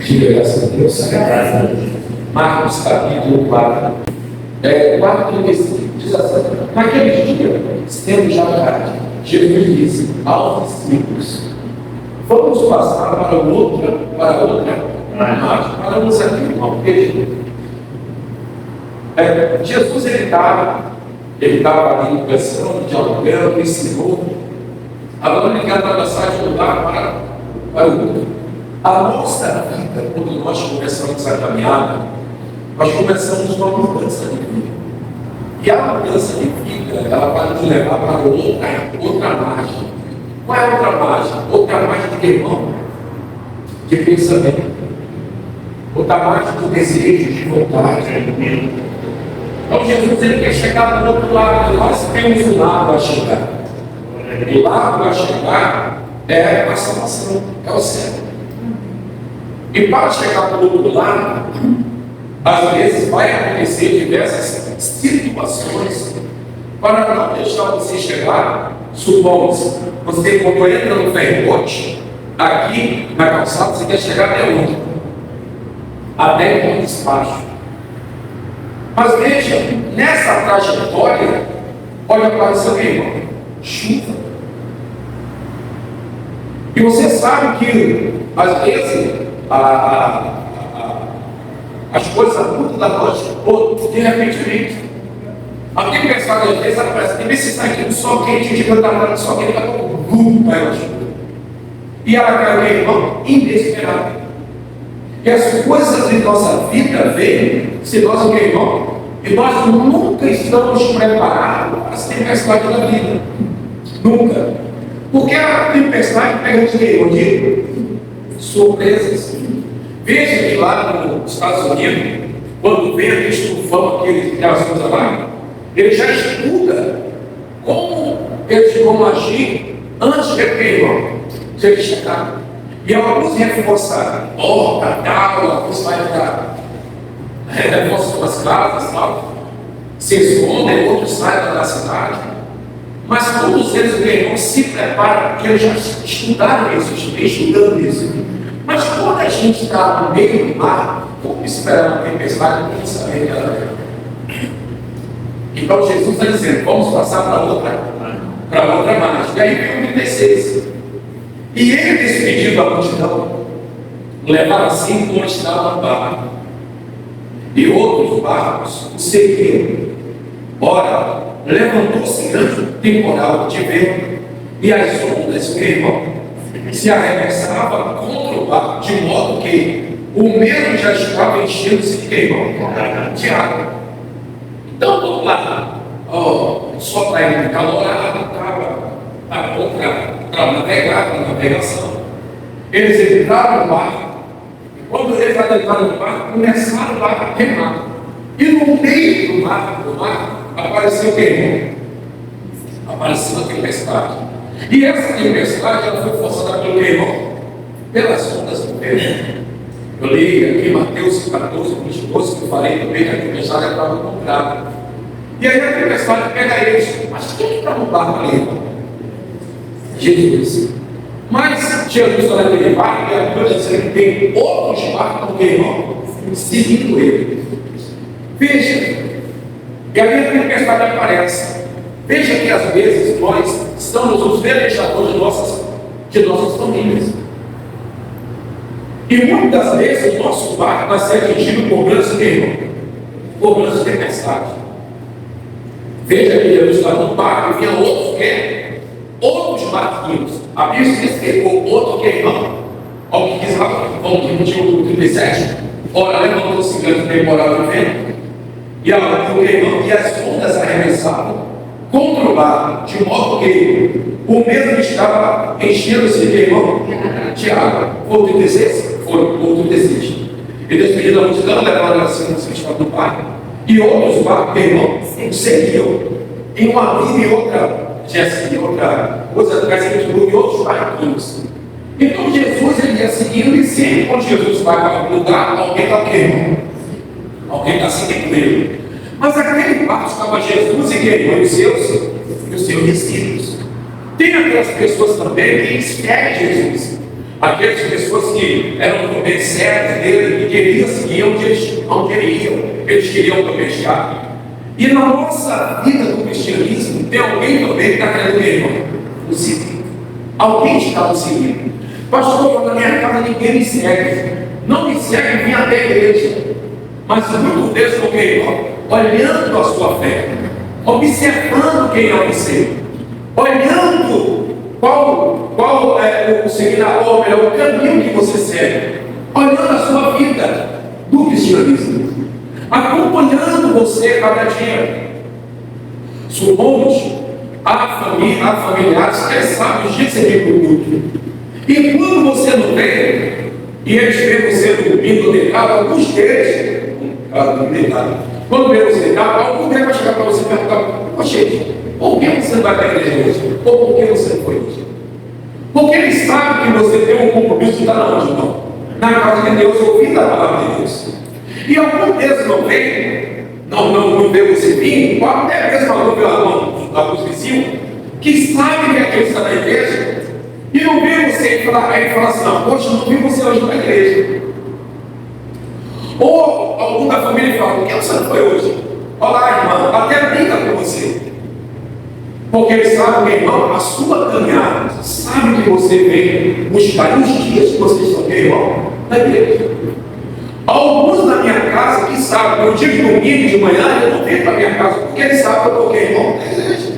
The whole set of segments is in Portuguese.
Diga graças a Deus. Marcos capítulo 4. 4:35 diz assim: naquele dia, sendo já tarde, Jesus disse aos discípulos: vamos passar para outra margem, para nos aqui, irmão. Jesus ele estava ali conversando, dialogando, ensinou. Agora ele quer atravessar de um lugar para o outro. A nossa vida, quando nós começamos a caminhada, nós começamos uma mudança de vida. E a mudança de vida, ela vai nos levar para outra margem. Qual é a outra margem? Outra margem de irmão, de pensamento. Outra margem de desejo, de vontade. Então Jesus ele quer chegar para o outro lado. Nós temos um lado a chegar. O lado a chegar é a salvação, é o céu. E para chegar para o outro lado, às vezes vai acontecer diversas situações para não deixar você chegar. Supomos, você quando entra no ferrote, aqui na calçada, você quer chegar até onde? Até um despacho. Mas veja, nessa trajetória, olha para o seu irmão, chuva. E você sabe que, às vezes, as coisas mudam da noite de repente. Alguém pensar que às vezes aparece, tem vezes sai aqui do sol quente, de cantar no sol quente, daqui a pouco, vai lá. E ela cai, meu irmão, inesperada. E as coisas de nossa vida vêm, se nós, meu irmão, e nós nunca estamos preparados para as tempestades da vida. Nunca. Porque a tempestade pega de quê? De surpresas. Veja que lá nos Estados Unidos, quando vem aquele estufão, aquelas coisas lá, ele já estuda como eles vão agir antes de irmão, se ele chegar. E alguns reforçaram, porta, tal, alguns vai ficar, reforçam suas casas, tal, se escondem, outros saem da cidade. Mas todos eles, meu irmão, se preparam, porque eles já estudaram isso, estudando isso. Mas quando a gente está no meio do mar, como esperar uma tempestade, não saber que ela é. Então Jesus está dizendo, vamos passar para outra margem. E aí vem o 36. E ele despediu a multidão, levaram assim como estava o barco. E outros barcos o seguiram. Ora, levantou-se grande temporal de vento, e as ondas, meu irmão, se arremessavam contra o barco, de modo que o mesmo já estava enchendo-se de irmão, de água. Então, vamos lá, só para ir calorado, estava bom para navegar, para navegação. Eles entraram no barco, e quando eles adentraram no barco, começaram lá a remar. E no meio do mar, apareceu o que? Apareceu a tempestade. E essa tempestade ela foi forçada pelo irmão, pelas ondas do vento. Eu li aqui Mateus 14, 22, que eu falei também que a tempestade estava comprada. E aí a tempestade pega eles. Mas quem está no barco ali, irmão? Jesus. Mas Jesus está naquele barco e a Bíblia diz que tem outros barcos também, irmão, seguindo ele. Veja. E aí a tempestade aparece. Veja que às vezes nós somos os velejadores de nossas famílias. E muitas vezes o nosso barco vai ser atingido por grandes irmãos, por grandes tempestades. Veja que Jesus está no barco e vinha outros barquinhos. A Bíblia diz que outro que é irmão. Olha o que diz lá, vamos repetir o 37. Ora, levantou-se grande temporal de vento, e as ondas arremessavam contra o barco, de modo que o mesmo estava enchendo-se de água. Foi o 36? Foi o 36. E despedido da multidão, levaram assim no estado do barco. E outros barcos, irmão, seguiam em uma linha e outra coisa, e outros barquinhos. Então Jesus ele ia seguindo, e sempre quando Jesus vai para algum lugar, alguém está queimando. Alguém está seguindo ele. Mas aquele barco estava Jesus e quem? Os seus discípulos. Tem aquelas pessoas também que seguem Jesus. Aquelas pessoas que eram também certas dele e queriam seguir onde eles iam, eles queriam também chegar. E na nossa vida do cristianismo, tem alguém também que está querendo ver, irmão, nos seguir. Alguém está nos seguindo. Pastor, na minha casa ninguém me segue. Não me segue, vem até a igreja. Mas muito deles, porque, irmão, olhando a sua fé, observando quem é você, olhando qual é o seguidor, o caminho que você segue, olhando a sua vida do cristianismo, acompanhando você cada dia. Supomos há familiares que sabem os dias que você vem para o culto. E quando você não vem, e eles veem você dormindo, deitado, alguns deles, quando vê você deitado, algum deles vai chegar para você e perguntar: poxa, por que você não vai para a igreja hoje? Ou por que você não foi hoje? Porque eles sabem que você tem um compromisso de estar na onde, não? Na casa de Deus, ouvindo a palavra de Deus. E algum deles não vem, não vê você vir, ou até mesmo alguns vizinhos, que sabem que aquele está na igreja, e não vê você e fala assim: não, poxa, não vi você hoje na igreja. Ou algum da família fala: por que você não foi hoje? Olá, irmão, até brinca com você. Porque eles sabem, meu irmão, a sua caminhada, sabe que você vem buscar os dias que vocês estão, meu irmão, na igreja. Alguns da minha casa que sabem, no dia de domingo de manhã, eu não venho para a minha casa, porque eles sabem que eu estou, irmão, na igreja.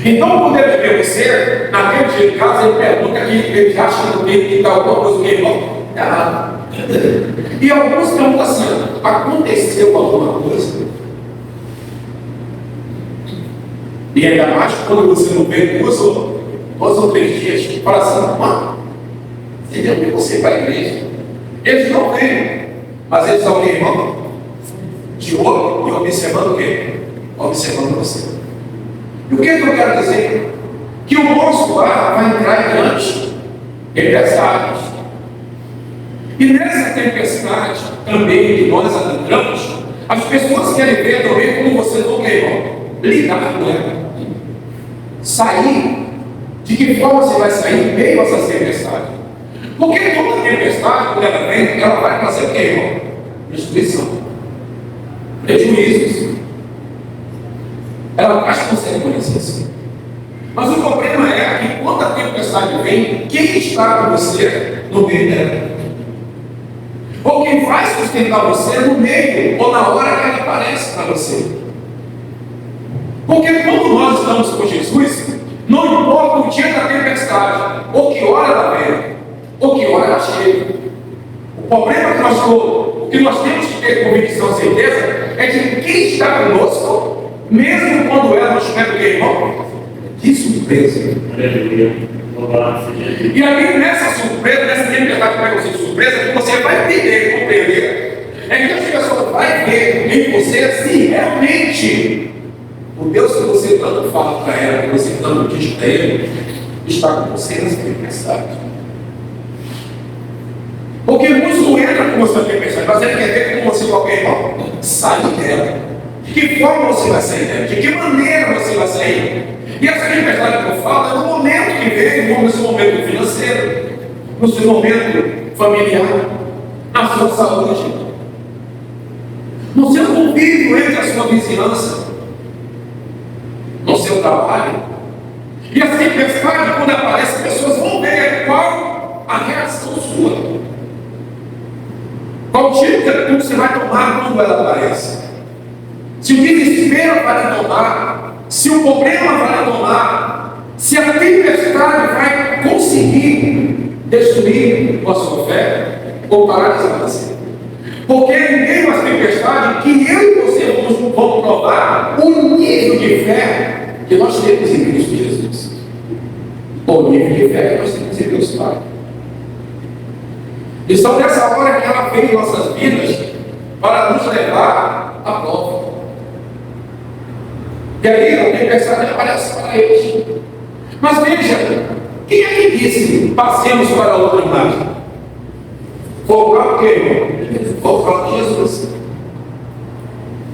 Então, quando ele vê você, naquele dia de casa, ele pergunta que ele acha que está alguma coisa que irmão errado. E alguns perguntam assim: aconteceu alguma coisa? E ainda mais quando você não vê dois ou três dias, fala assim: mano, você deu que você vai à igreja? Eles não vêm, mas eles estão, irmão, de olho e observando o quê? Observando você. E o que eu quero dizer? Que o nosso lar vai entrar em grandes tempestades. E nessa tempestade também que nós adentramos, as pessoas querem ver também como você não quer, irmão, lidar com ela. Sair. De que forma você vai sair em meio a essa tempestade? Porque toda tempestade, quando ela vem, ela vai trazer o que, irmão? Destruição. Prejuízos. Ela traz consequências. Mas o problema é que quando a tempestade vem, quem está com você no meio dela? Ou quem vai sustentar você no meio, ou na hora que ela aparece para você? Porque quando nós estamos com Jesus, não importa o dia da tempestade, ou que hora ela vem, ou que hora ela chega. O problema que o que nós temos que ter convicção, certeza, é que quem está conosco, mesmo quando ela nos pega o que, irmão? De surpresa. E aí, nessa surpresa, nessa tempestade que vai ser surpresa, que você vai entender, compreender, é que as pessoas vão ver em você se realmente o Deus que você tanto fala para ela, que você tanto diz para ele, está com você nessa tempestade. Porque muitos não entram com você na tempestade, mas ele quer ver como você, qualquer irmão, sai dela. De que forma você vai sair dela? De que maneira você vai sair? E essa tempestade que eu falo é no momento que vem, no seu momento financeiro, no seu momento familiar, na sua saúde, no seu convívio entre a sua vizinhança, no seu trabalho. E essa tempestade, quando aparece, as pessoas vão ver qual a reação sua. Qual tipo de atitude você vai tomar quando ela aparece? Se o desespero vai lhe tomar, se o problema vai lhe tomar, se a tempestade vai conseguir destruir a sua fé ou paralisar você. Porque em meio às tempestades que eu e você vamos provar o nível de fé que nós temos em Cristo Jesus. O nível de fé que nós temos em Deus Pai. E só nessa hora que ela vem em nossas vidas para nos levar à prova. E aí a tempestade aparece para eles. Mas veja, quem é que disse passemos para outra imagem? Foi o próprio quê, irmão? Foi o próprio Jesus.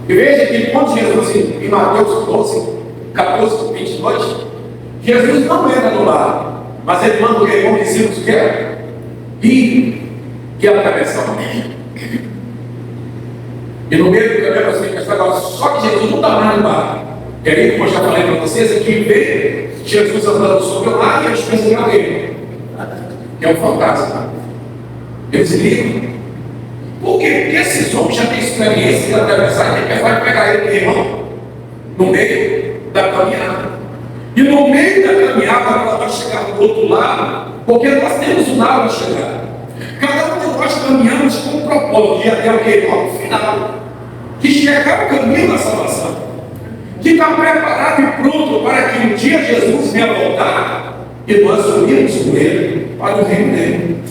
E veja que quando Jesus, em Mateus 12, 14, 22, Jesus não entra no lar. Mas ele manda o que? Os discípulos querem e atravessar o mar. E no meio do caminho você fica agora, só que Jesus não está mais no mar. E aí, como eu já falei para vocês, aqui vê Jesus andando sobre o mar e eles pensam em alguém, que é um fantasma. Eles ligam. Por quê? Porque esses homens já têm experiência de atravessar e vai pegar ele, irmão, no meio da caminhada. E no meio da caminhada, para chegar do outro lado, porque nós temos um lado a chegar. Cada um de nós caminhamos com um propósito de ir até o que? Ao final. Que chegar o caminho da salvação. Que está preparado e pronto para que um dia Jesus venha voltar e nós unirmos com ele para o reino dele.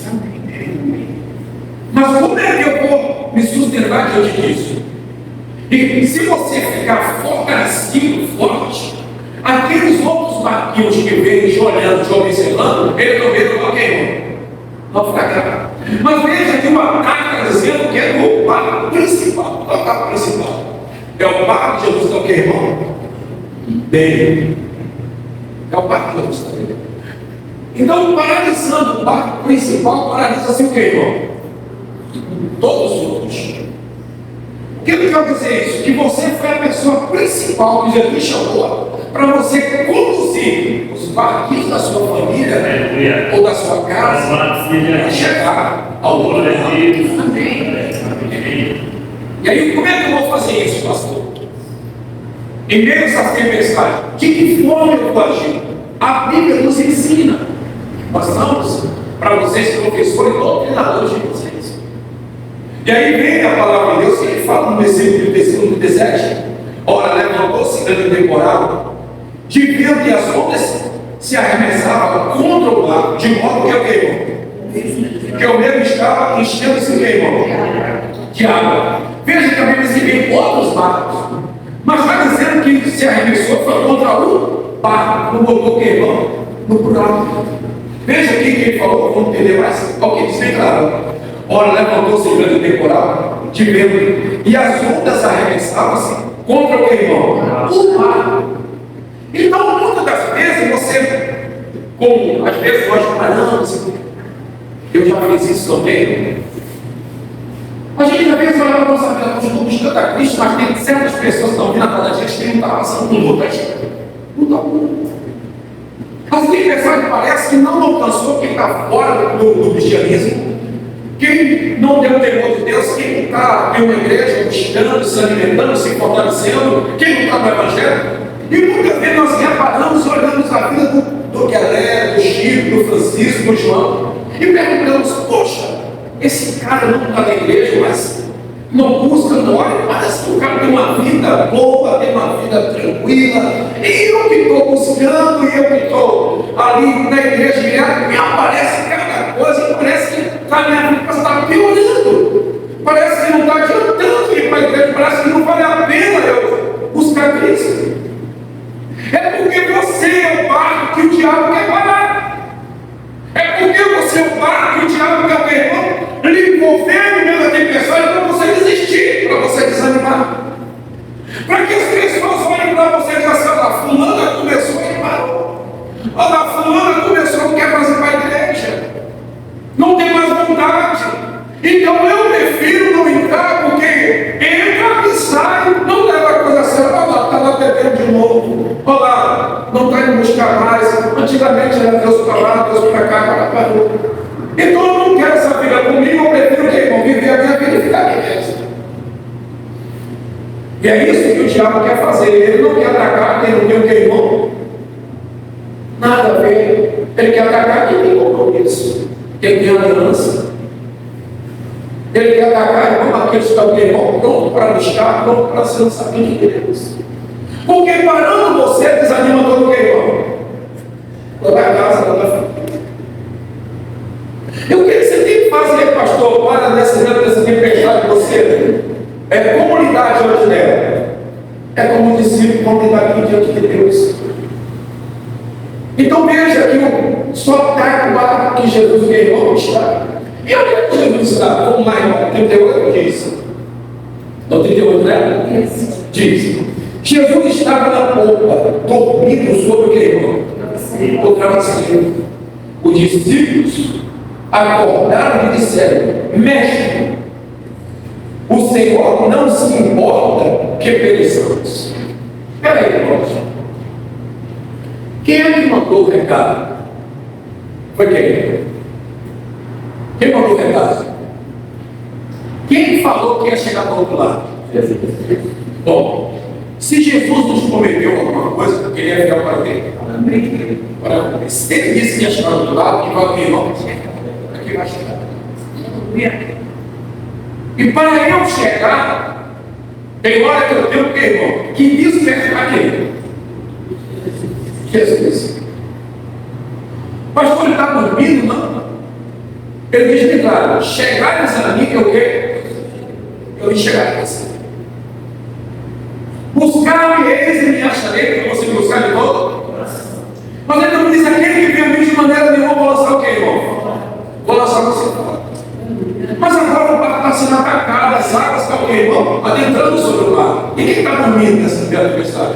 Mas como é que eu vou me sustentar diante disso? E se você ficar fortalecido, forte, aqueles outros barquinhos que vêm te olhando, te observando, ele não vê o que não ficar. Mas veja que uma carta dizendo que é o barco principal. Qual é o barco principal? É o barco de Jesus, não que irmão? Dele. É o barco de Jesus também. Então, paralisando o barco principal, paralisa assim o que, irmão? Todos os outros. O que eu quero dizer isso? Que você foi a pessoa principal que Jesus chamou para você conduzir os barquinhos da sua família ou da sua casa para chegar ao outro lado. E aí, como é que eu vou fazer isso, pastor? Em meio a essa tempestade, de que forma eu vou agir? A Bíblia nos ensina. Nós estamos para vocês, professores e doutrinadores de vocês. E aí vem a palavra de Deus que ele fala no versículo 37. Ora, levantou-se grande temporal, de vento e as ondas se arremessavam contra o barco, de modo que eu queimou. Que o mesmo estava enchendo-se de água. Veja que a Bíblia se vê outros barcos, mas está dizendo que se arremessou foi contra o barco, não botou queimando no plural. Veja aqui que ele falou, vamos entender mais. Olha o que diz bem claro. Ora, levantou-se grande temporal de vento, e as ondas arremessavam-se contra o queimão, o mar. Então, muitas das vezes, você, como às vezes nós paramos, eu já fiz isso também. A gente às vezes olha para a nossa vida, nós estamos buscando a Cristo, mas tem certas pessoas que estão vindo atrás da gente que não estão passando por lutas. As tempestades parece que não alcançou quem está fora do cristianismo. Quem não tem o temor de Deus, quem não está em uma igreja buscando, se alimentando, se fortalecendo, quem não está no Evangelho. E muitas vezes nós reparamos e olhamos a vida do Guilherme, do Chico, do Francisco, do João, e perguntamos, poxa, esse cara não está na igreja, mas não busca, não olha, parece que o cara tem uma vida boa, tem uma vida tranquila, e eu que estou buscando, e eu que estou ali na igreja direto, me aparece cada coisa, e parece que a minha vida está piorando, parece que não está adiantando ir para a igreja, parece que não vale a pena eu buscar Cristo. É porque você é o barco que o diabo quer parar, é porque você é o barco que o diabo quer ver, lhe envolver no meio da tempestade para você desistir, para você desanimar, para que as pessoas olhem para você e digam assim: a fulana começou e parou, a fulana começou, não quer fazer para a igreja, não tem mais vontade, então eu prefiro não entrar, porque entra e sai, não leva a coisa a sério. Olha lá, está lá bebendo de novo, olha lá, não está indo buscar mais, antigamente era Deus para lá, Deus para cá, agora parou. Então eu não quero essa vida comigo, eu prefiro que irmão, viver a minha vida e ficar aqui mesmo. E é isso que o diabo quer fazer. Ele não quer atacar quem não tem o que, irmão? Nada a ver. Ele quer atacar quem tem compromisso, quem tem aliança. Ele quer atacar, irmão, aqueles que estão, irmão, pronto para buscar, pronto para ser lançado de Deus. Porque parando você, desanima todo o que, irmão? Toda a casa, toda a família. E o que você tem que fazer, pastor, para nessa tempestade de você? É como lidar diante dela. É como discípulo, como lidar aqui diante de Deus. Então veja que só está o barco que Jesus ganhou está. E onde é que Jesus está? Vamos lá, irmão. 38 diz. Não, 38, né? Diz. Jesus estava na polpa, dormindo sobre o que, irmão? O travesseiro. Os discípulos acordaram e disseram: Mestre, o Senhor não se importa que pereçamos. Espera aí, irmãos. Quem é que mandou o recado? Foi quem? Quem mandou o recado? Quem falou que ia chegar do outro lado? Jesus. Bom, se Jesus nos prometeu alguma coisa, ele é fiel para quem? Para se ele disse que ia chegar do outro lado, que vai vir, irmão, aqui vai chegar. E para eu chegar, tem hora que eu tenho que, irmão, que despertar quem? Jesus. Pastor, ele está dormindo? Não. Ele diz bem claro: chegares a mim, que eu quero. Eu enxergar você. Buscar-me eis e me acharei, que você me buscar de todo. Mas ele não diz: aquele que vem a mim de maneira nenhuma, vou lançar o que, irmão? Vou lançar você fora. Mas agora o barco está sendo atacado, as águas estão o que, irmão? Adentrando sobre o mar. E quem está dormindo nessa tempestade?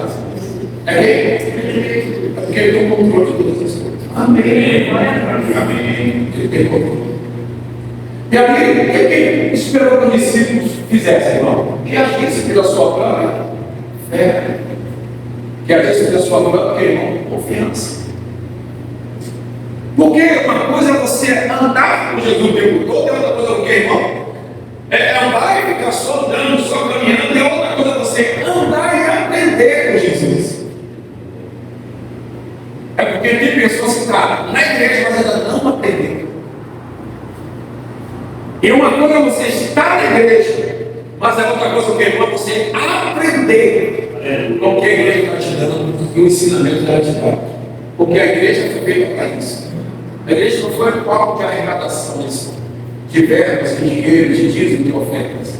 É quem? É porque ele tem o controle de todas as coisas. Amém. Amém. Ele tem o controle. E aí, o que esperou que os discípulos fizessem, irmão? Que agisse pela sua própria fé. Que agisse pela sua própria, irmão, confiança. Porque uma coisa é você andar com Jesus o tempo todo, e outra coisa é o que, irmão? É andar e ficar só andando, só caminhando, e outra coisa é você andar e aprender com Jesus. É porque tem pessoas que estão na igreja, mas ainda não aprendem. E uma coisa é você estar na igreja, mas é outra coisa que é você aprender o que a igreja está te dando e o ensinamento está te dando. Porque a igreja foi feita para isso. A igreja não foi palco de arrecadações, de verbas, de dinheiro, de dízimo, de ofertas.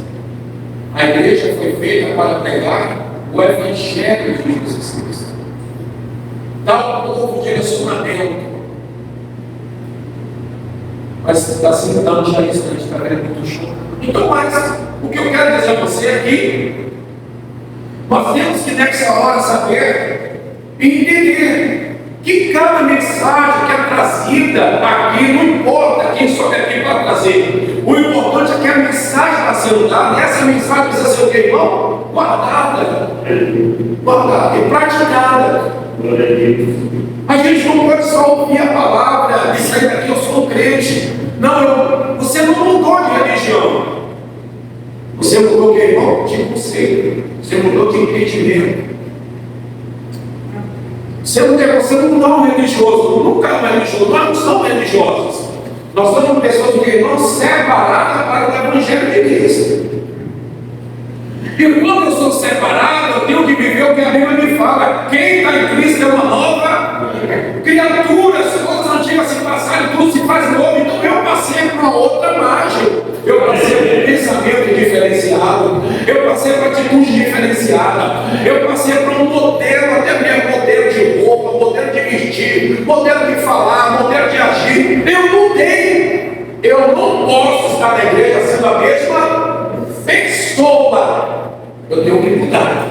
A igreja foi feita para pregar o Evangelho de Jesus Cristo. Dar ao povo direcionamento. Mas está sentando já isso, a gente está vendo muito show. Então, mas o que eu quero dizer a você aqui, nós temos que nessa hora saber e entender que cada mensagem que é trazida aqui, não importa quem sobe aqui para trazer, o importante é que a mensagem está sendo dada, e essa mensagem precisa ser o que, irmão? Guardada e praticada. A gente não pode só ouvir a palavra e sair daqui: eu sou um crente. Não, você não mudou de religião. Você mudou o que, irmão? De conceito. Você mudou de entendimento. Você não é um religioso. Nunca é um religioso. Nós não somos religiosos. Nós somos pessoas que não separadas para o Evangelho de Cristo. E quando eu sou separado, eu tenho que viver o que a Bíblia me fala. Quem está em Cristo é uma nova criatura. As coisas antigas se passaram, tudo se faz novo. Então eu passei para uma outra margem. Eu passei por um pensamento diferenciado. Eu passei por atitude diferenciada. Eu passei por um modelo, até mesmo modelo de roupa, modelo de vestir, modelo de falar, modelo de agir. Eu mudei. Eu não posso estar na igreja sendo a mesma pessoa. Eu tenho que mudar.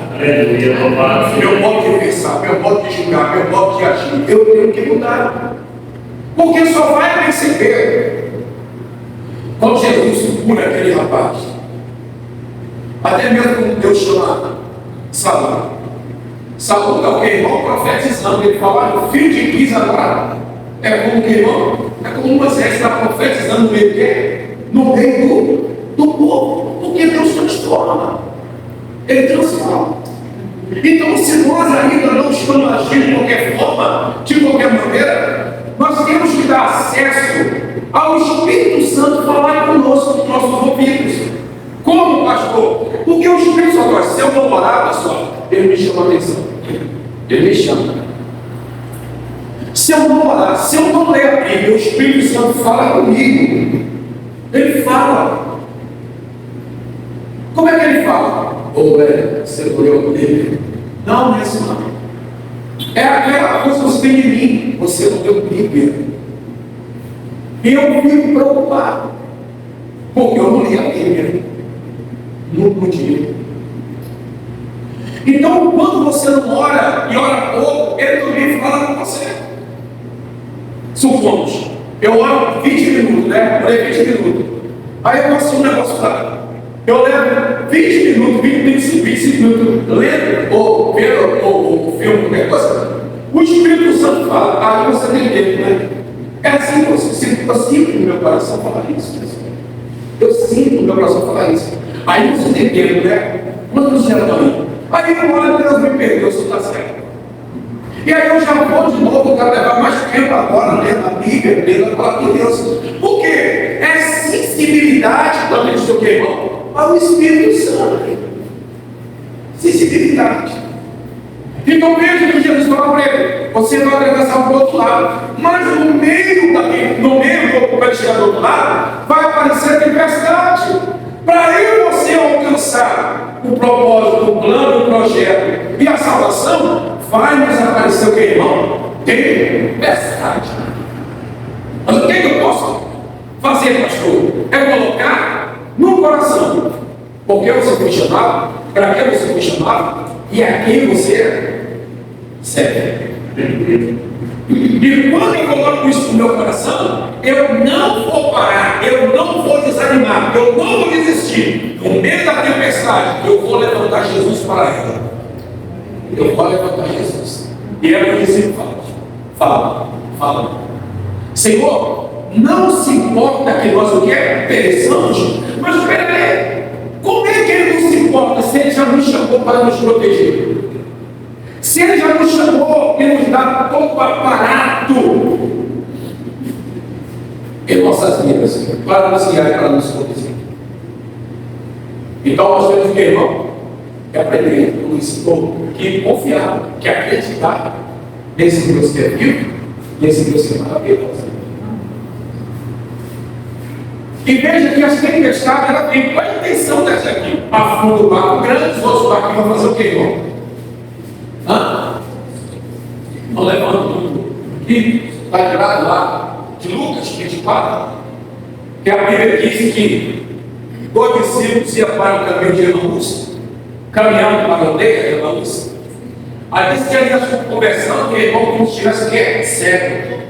Meu modo de pensar, meu modo de julgar, meu modo de agir, eu tenho que mudar. Porque só vai perceber quando Jesus cura aquele rapaz. Até mesmo quando Deus chama Saúl. Saúl é o que, irmão? Profetizando. Ele fala: o filho de Quis agora é como que, irmão? É como Moisés está profetizando no meio quê? No meio do povo. Porque Deus transforma. Ele transforma. Então, se nós ainda não estamos agindo de qualquer forma, de qualquer maneira, nós temos que dar acesso ao Espírito Santo falar conosco nos nossos ouvidos. Como, pastor? Porque o Espírito Santo, se eu não orar, pessoal, ele me chama a atenção. Ele me chama. Se eu não orar, se eu não ler a Bíblia, o Espírito Santo fala comigo. Ele fala. Como é que ele fala? Ou você não leu a Bíblia? Não é isso não. É aquela coisa que você tem em mim. Você não leu a Bíblia. E eu fico preocupado. Porque eu não li a Bíblia. Não podia. Então, quando você não ora e ora pouco, ele também fala com você. Supomos, Eu oro 20 minutos, né? Orei 20 minutos. Aí eu faço um negócio lá. Eu levo 20 minutos, 25 minutos, lendo ou vendo o filme, qualquer coisa. O Espírito Santo fala, aí você tem tempo, né? É assim que eu sinto no meu coração falar isso. Eu sinto no meu coração falar isso. Aí você tem tempo, né? Quantos já estão aí? Aí eu olho, Deus me perdoa, isso está certo. E aí eu já vou de novo, eu quero levar mais tempo agora, lendo a Bíblia, lendo a palavra de Deus. Por quê? É sensibilidade também, do que, irmão? Ao Espírito Santo. Sensibilidade. Então veja que Jesus fala para ele: você vai atravessar para o outro lado, mas no meio para chegar do outro lado, vai aparecer a tempestade. Para eu e você alcançar o propósito, o plano, o projeto e a salvação, vai nos aparecer o que, irmão? Tempestade. Mas o que eu posso fazer, pastor? É colocar no coração. Por que você foi chamado? Para que você foi chamado? E a quem você serve. E quando eu coloco isso no meu coração, eu não vou parar, eu não vou desanimar, eu não vou desistir. No meio da tempestade, eu vou levantar Jesus para ela. Eu vou levantar Jesus. E é o que sempre fala. Senhor, não se importa que nós o que pereçamos, mas espera aí, como é que ele não se importa se ele já nos chamou para nos proteger? Se ele já nos chamou e nos dá todo o aparato em nossas vidas para nos guiar e para nos conduzir. Então nós temos que, irmão, que aprender com isso, que confiar, que acreditar nesse Deus que é vivo, nesse Deus que é maravilhoso. E veja que as tempestades, ela tem qual a intenção dessa aqui? Afunda o barco grande, os outros barcos vão fazer o que, irmão? Não levando tudo. E está lembrado lá de Lucas 24, que a Bíblia diz que dois discípulos iam para o caminho de Emaús, caminhando para a aldeia de Emaús. Aí disse que eles estavam conversando, que o irmão como se estivesse cego.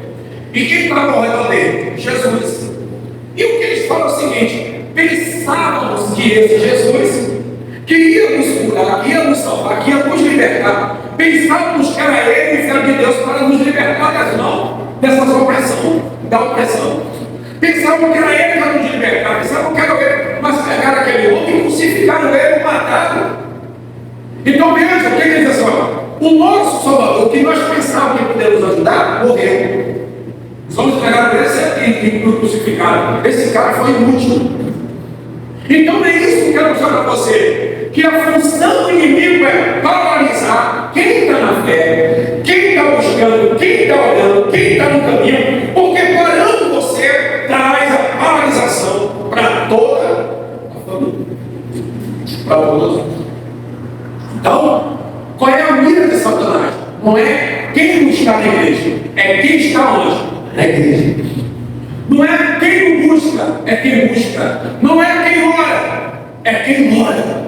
E quem estava ao redor dele? Jesus. E o que eles falam é o seguinte: pensávamos que esse Jesus, que ia nos curar, que ia nos salvar, que ia nos libertar, pensávamos que era ele, filho de Deus, para nos libertar das mãos dessa opressão, da opressão. Pensavam que era ele para nos libertar, pensavam que era ele, mas pegaram aquele homem, crucificaram ele e mataram. Então veja o que ele diz assim: o nosso Salvador, que nós pensávamos que poderíamos ajudar, morreu. Os homens pegaram esse e crucificaram. Esse cara foi inútil. Então é isso que eu quero mostrar para você: que a função do inimigo é paralisar quem está na fé, quem está buscando, quem está olhando, quem está no caminho, porque parando você traz a paralisação para toda a família, para todos. Então, qual é a mira de Satanás? Não é quem não está na igreja, é quem está onde? Na igreja. Não é quem não busca, é quem busca. Não é quem ora, é quem ora.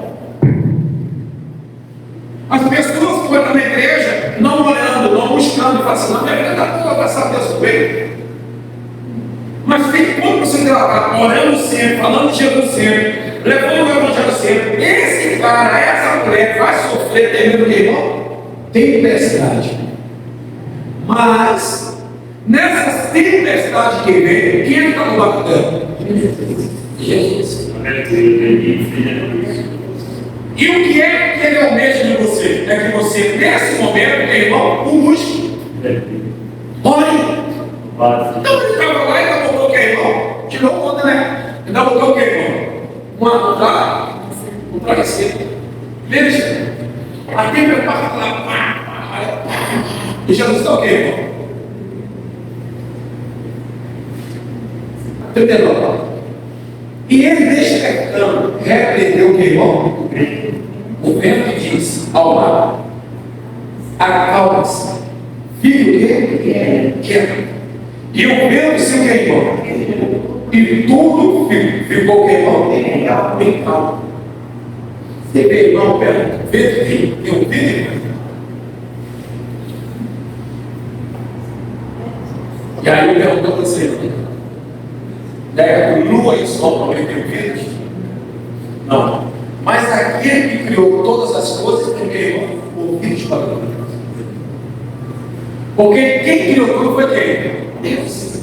As pessoas que vão na igreja, não orando, não buscando, falam assim: não, minha vida está toda, vai saber Deus bem. Mas tem como você está orando sempre, falando de Jesus sempre, levando o evangelho sempre. Esse cara, essa mulher vai sofrer terrível, irmão, tempestade. Mas nessa tempestade que vem, quem está no barco dela? Jesus. E o que é que ele almeja de você? É que você, nesse momento, irmão, o busque. Olhe. Então ele estava lá e ainda botou o que, irmão? Tirou conta, né? Ainda botou o que, irmão? Um travesseiro. Veja, a tempestade lá. E Jesus está o que, irmão? Entendeu? E ele deixa recando, repreendeu o que, irmão? O vento diz ao mar: acalma-se, filho que quer. E o vento se queimou. E tudo ficou queimado. Bem calmo. Você vê, irmão, vento tem um vento. E aí eu pergunto assim, lua e sol também tem vidas? Não. Mas aquele que criou todas as coisas tem que ouvidos para ouvir. Porque quem criou tudo foi quem? Deus.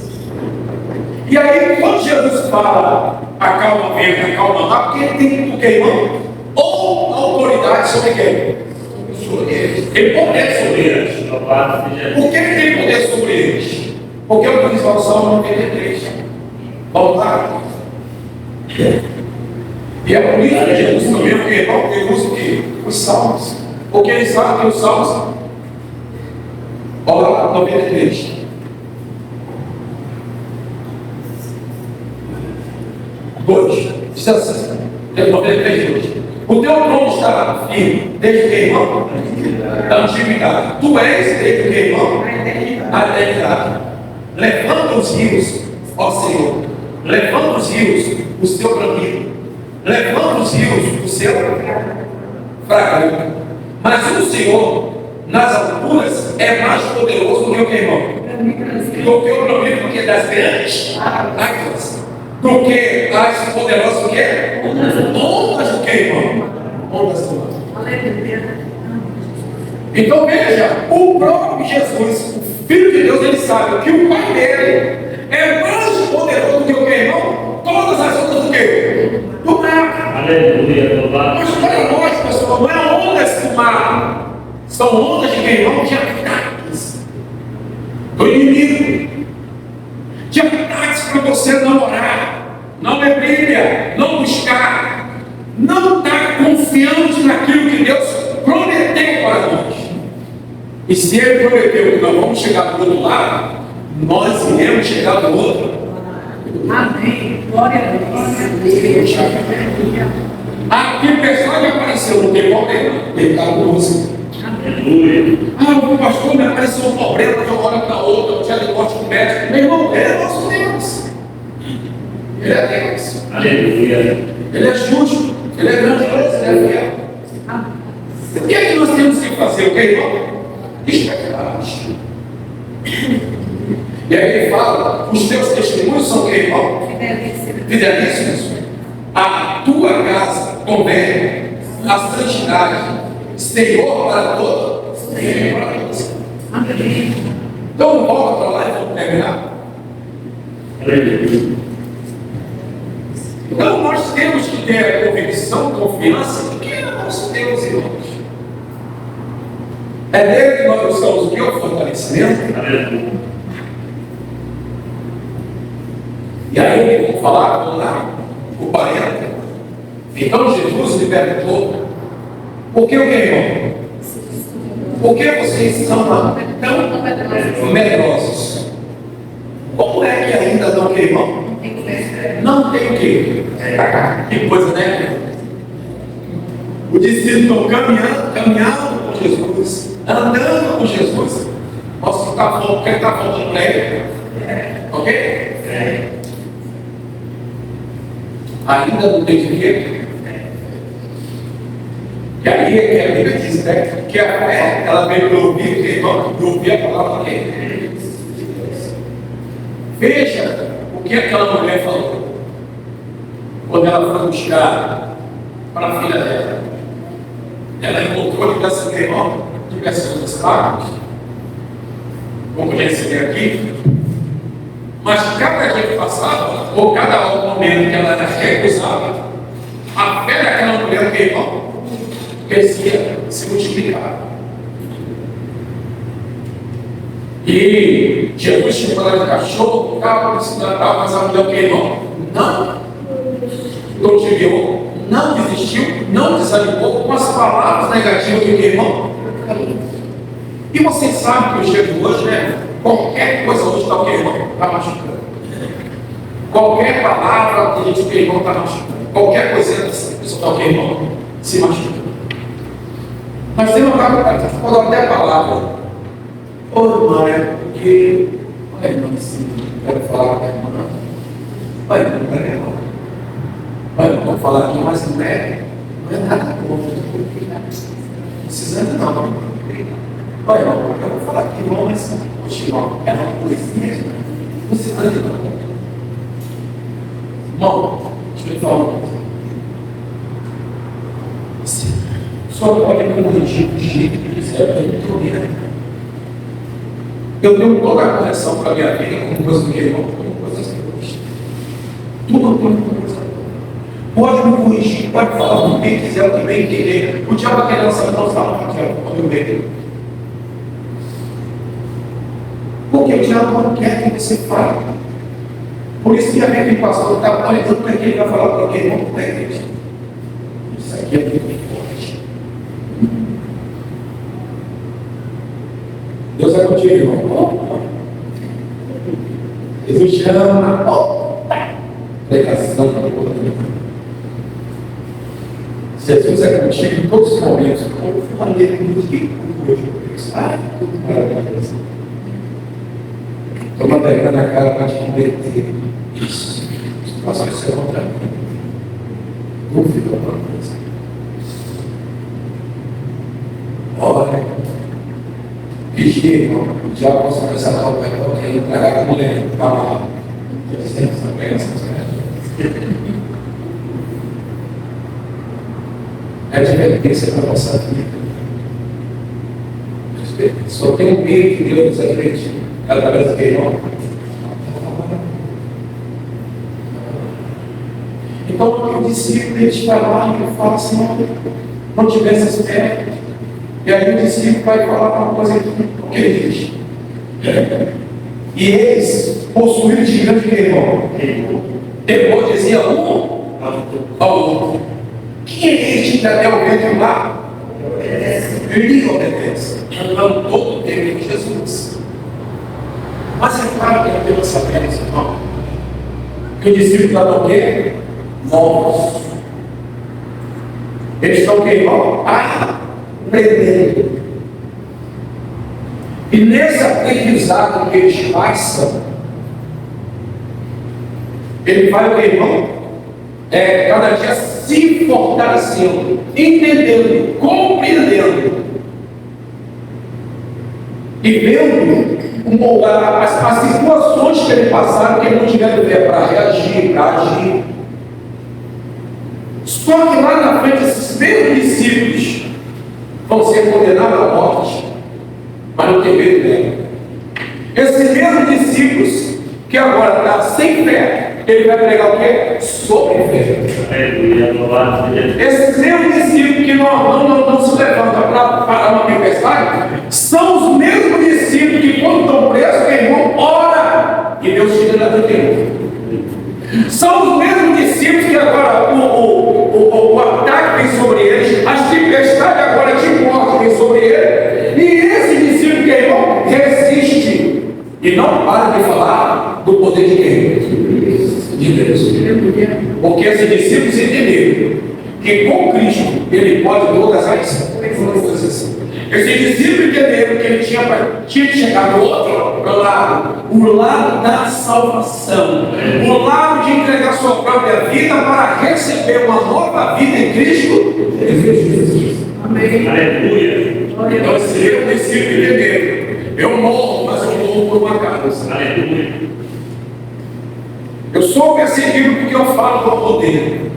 E aí, quando Jesus fala acalma vento, acalma mar, porque ele tem tudo queimando, ou autoridade sobre quem? Sobre eles. Tem poder sobre eles. Por que ele tem poder sobre eles? Porque o que diz o Salmo 93. Vamos lá. E é por isso que Jesus também, porque ele usa o quê? Os salmos. Porque ele sabe que os salmos. Olha lá, 93. 2. Diz assim, 93, 2. O teu trono está firme, desde que, irmão? Da antiguidade. Tu és, desde que, irmão? A eternidade. Levanta os rios, ó Senhor. Levanta os rios, o seu bramido. Levanta os rios, o seu fragor. Mas o Senhor, nas alturas, é mais poderoso do que o que, irmão? Do que o bramido, do que das grandes águas. Do que as poderosas, do que? Ondas do que, irmão? Ondas do mar. Então veja, o próprio Jesus, o Filho de Deus, ele sabe que o Pai dele é mais poderoso do que o que, irmão? Todas as ondas do que? Do mar. Aleluia. Mas para nós, pessoal, não é ondas do mar. São ondas de que, irmão? De ataques do inimigo. De ataques para você namorar, não ler Bíblia, não buscar, não estar confiante naquilo que Deus prometeu para nós. E se Ele prometeu que nós vamos chegar do outro lado, nós iremos chegar do outro. Amém. Glória a Deus. Aqui o pessoal que apareceu, não tem problema, ele está conosco. Aleluia. O pastor me apareceu um problema de uma hora para outra, eu tinha negócio com o médico. Meu irmão, ele é nosso Deus. Ele é Deus. Aleluia. Ele é justo, ele é grandioso, ele é fiel. O que é que nós temos que fazer, o que, irmão? Expectar. E aí ele fala, os teus testemunhos são o que, irmão? Fidelíssimos. A tua casa convém a santidade. Senhor para todos. Senhor para todos. Então volta para lá e vamos terminar. Aleluia. Então nós temos que ter a convicção, confiança de que é nosso Deus, irmãos. É dele que nós buscamos o que? O fortalecimento. Aleluia. E aí, vamos falar, vamos lá, o 40. Então Jesus libertou. Por que o que, irmão? Por que vocês são tão medrosos? Como é que ainda não, que, irmão? Não tem o que? Que coisa, né? O discípulo caminhando com Jesus, andando com Jesus. Nossa, o que está faltando para ele? Ok? Ainda não tem o quê? E aí é que a Bíblia diz, né? Que a fé, ela veio para ouvir, irmão, para ouvir a palavra dele. Veja o que aquela mulher falou quando ela foi buscar para a filha dela. Ela encontrou diversas irmãos, diversas obstáculos, como receber aqui. Mas cada dia que passava, ou cada momento que ela era recusada, a fé daquela mulher, que, irmão, crescia, se multiplicava. E Jesus tinha falado de cachorro, estava precisando, mas a mulher, que, irmão, não continuou, não desistiu, não desanimou com as palavras negativas do que, irmão. E você sabe que o dia de hoje, né? Qualquer coisa hoje está o que, irmão? Está machucando. Qualquer palavra que a gente tem, irmão, está machucando. Qualquer coisa dessa pessoa está o que, irmão? Se machucando. Mas tem uma palavra, falando até a palavra. Ô irmã, é porque. Olha, irmã, sim, quero falar com a irmã. Olha, irmã, não é irmão. Olha, vou falar aqui, mas não é nada contra. Precisando não. Olha, irmão, eu vou falar aqui, irmão, mas poxa, irmão, é uma coisinha. Você está lidando. Irmão, deixa eu te falar uma coisa. Você só pode corrigir do jeito que quiser, eu tenho toda a correção para a minha vida, como coisa do que irmão, como coisas que eu gosto. Tudo eu tenho correção. Pode me corrigir, pode falar com quem quiser, o que bem entender. O diabo quer lançar não está no meu bem. Porque o diabo não quer que você fale. Por isso que a gente pastor está orientando para quem vai falar para quem não tem. Isso aqui é muito forte. Deus é contigo, irmão. Jesus te ama. Pregação para o outro. Jesus é contigo em todos os momentos. Como falei muito que hoje. Tudo maravilhoso. Estou mantendo na cara para te converter. Isso. Nossa, isso é contra mim. Dúvida alguma coisa. Ora, vigia, irmão. O diabo possa começar a falar para alguém, entregar a mulher, para lá. É advertência para a nossa vida. Só tem um meio que Deus nos acredita. Através do que, irmão? Então, o discípulo, ele vai lá e fala assim, não tivesse fé. E aí o discípulo vai falar uma coisa que ele diz. E eles possuíram de grande irmão. Temor dizia um ao outro. Quem é este que até o vento lá? Ele obedece. Andando todo o tempo em Jesus. Mas é claro que não temos sabemos, irmão, que o discípulo está no quê? Novos. Eles estão o quê, irmão? Aprendendo. E nesse aprendizado que eles passam, ele vai, o quê, irmão? Cada dia se fortalecendo, entendendo, compreendendo e vendo as situações que ele passaram, que ele não tiveram fé para reagir, para agir. Só que lá na frente, esses mesmos discípulos vão ser condenados à morte, mas não tem medo dela. Esses mesmos discípulos que agora está sem fé, ele vai pregar o quê? Sobre fé. Esses mesmos discípulos que não se levantam para parar uma tempestade, são os mesmos discípulos que, quando estão presos, que irmão, ora e Deus tira da vida. São os mesmos discípulos que agora o ataque vem sobre eles, as tempestades agora de morte vem sobre eles, e esse discípulo que irmão resiste e não para de falar do poder de quem? De Deus. Porque esses discípulos entenderam que com Cristo ele pode todas as coisas. Esses discípulos entenderam que ele tinha que chegar no outro lado, o lado da salvação, o lado de entregar sua própria vida para receber uma nova vida em Cristo. Amém. Aleluia. Então, esse discípulo entenderam. Eu morro, mas eu morro por uma causa. Aleluia. Eu sou perseguido porque eu falo com poder.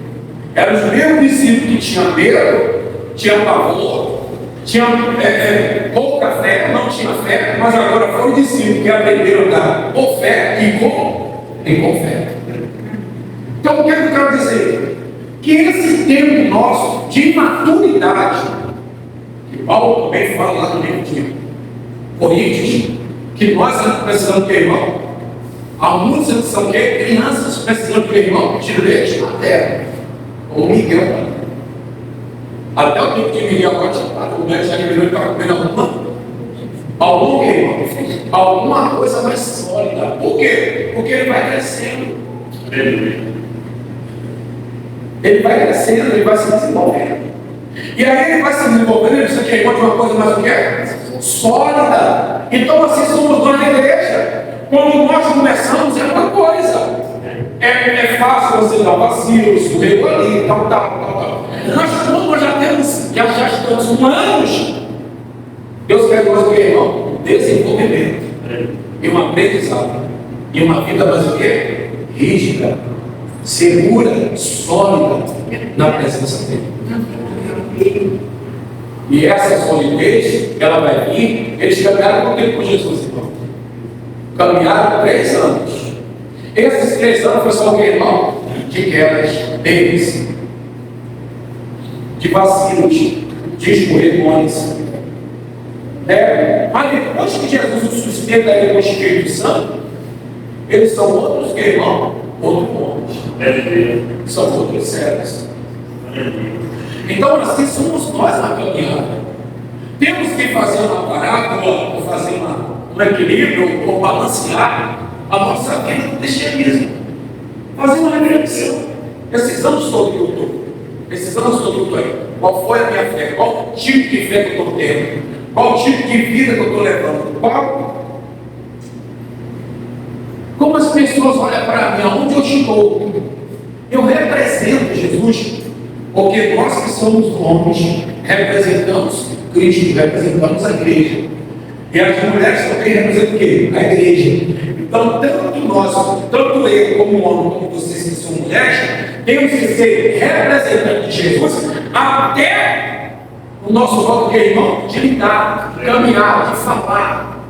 Eram os mesmos discípulos que tinham medo, tinham pavor, tinham pouca fé, não tinha fé, mas agora foram discípulos que aprenderam a dar com fé e com fé. Então, o que eu quero dizer? Que esse tempo nosso de maturidade, que Paulo também fala lá no livro de Coríntios, que nós precisamos ter, irmão. Há muitos que são crianças precisando de irmão de leite na terra. Como Miguel. Até o tempo que Miguel agora o médico já liberou ele para comer alguma coisa mais sólida. Por quê? Porque ele vai crescendo. Ele vai crescendo, ele vai se desenvolvendo. E aí ele vai se desenvolvendo, ele precisa de uma coisa mais o quê? Sólida. Então assim somos nós na igreja. Quando nós começamos é uma coisa. É fácil você dar vacilo, escorrego ali, tal. Mas quando nós já estamos humanos, Deus quer que nós tenhamos um desenvolvimento e um aprendizado. E uma vida mais o quê? Rígida, segura, sólida na presença dele. E essa solidez, ela vai vir. Eles caminharam quanto tempo com Jesus, irmão? Caminharam 3 anos. Esses 3 anos foi só o que, irmão? De quedas deles, de vacilos, de escorregões. Mas depois que Jesus o sustenta ele com o Espírito Santo, eles são outros que, irmão? Outros homens. São outros servos. Então, assim somos nós na caminhada. Temos que fazer uma parábola, ou fazer um equilíbrio, ou balancear a nossa vida com o cristianismo. Fazer uma reflexão. Esses anos todos que eu estou, qual foi a minha fé? Qual tipo de fé que eu estou tendo? Qual tipo de vida que eu estou levando? Como as pessoas olham para mim, aonde eu estou? Eu represento Jesus, porque nós que somos homens, representamos Cristo, representamos a igreja. E as mulheres também representam o quê? A igreja. Então, tanto eu como homem, como vocês que são mulheres, temos que ser representantes de Jesus até o nosso modo que é, irmão, de lidar, de caminhar, de falar.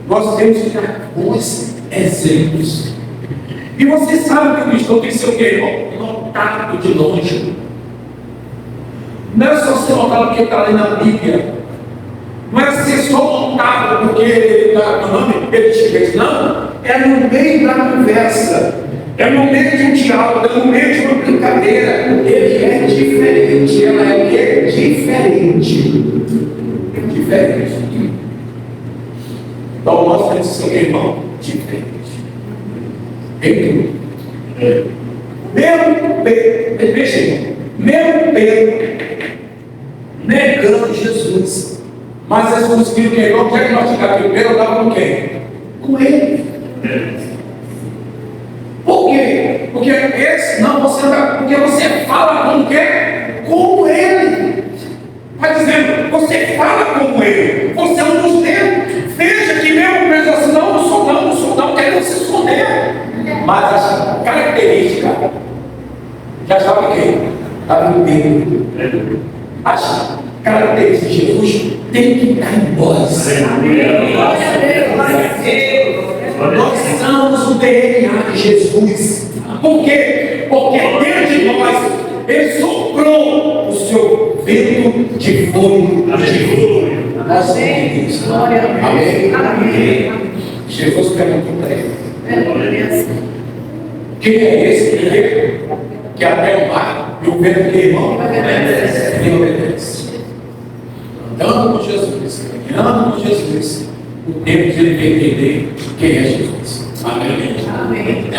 Nós temos que dar bons exemplos. E você sabe que o cristão tem que ser o quê, irmão? Notado de longe. Não é só ser notado porque está ali na Bíblia. Não é ser só notado porque ele está no nome dele, não. É no meio da conversa. É no meio de um diálogo, é no meio de uma brincadeira. Ele é diferente. Ela é diferente. Diferente. Então nós temos que ser, irmão, diferente. Em tudo. Mesmo Pedro negando Jesus. Mas Jesus viu que ele não quer que nós ficamos aqui. Pedro estava com quem? Com ele. Por quê? Porque porque você fala com quem? Com ele. Está dizendo, você fala como ele. Você é um dos dedos. Veja que mesmo pensa assim, não sou, querendo se esconder. Mas a característica já estava quem? Estava no Pedro. As características de Jesus tem que estar em nós. Nós somos o DNA de Jesus. Por quê? Porque dentro de nós ele soprou o seu vento de fogo. Nós somos isso. Amém. Jesus perguntou para ele: quem é esse que até o mar e o vento que, irmão? Ele obedece. Andando com Jesus, caminhando com Jesus, o tempo de ele entender quem é Jesus. Amém. Amém.